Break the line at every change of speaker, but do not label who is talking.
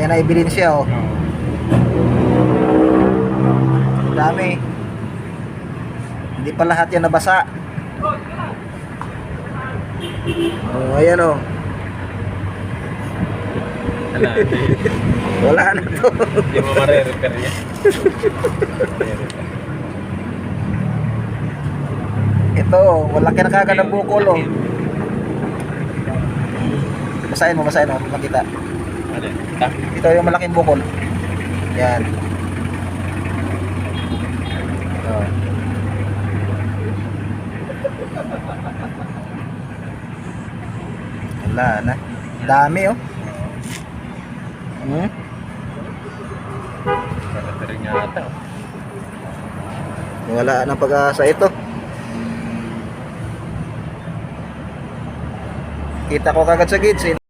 Ayan na ebidensya, oh. Dami. Hindi pa lahat yan nabasa. Oh, ayan, oh. Wala na to.
Hindi mo mare-repair niya.
Ito, malaki na kagad ang bukol, oh. Basahin mo, makita.
Ano?
Ito yung malaking bukol. Yan. Oh. Wala na. Dami, oh.
Repair niya ata.
Wala na pag-asa ito. Kita ko kagad sa gids, eh.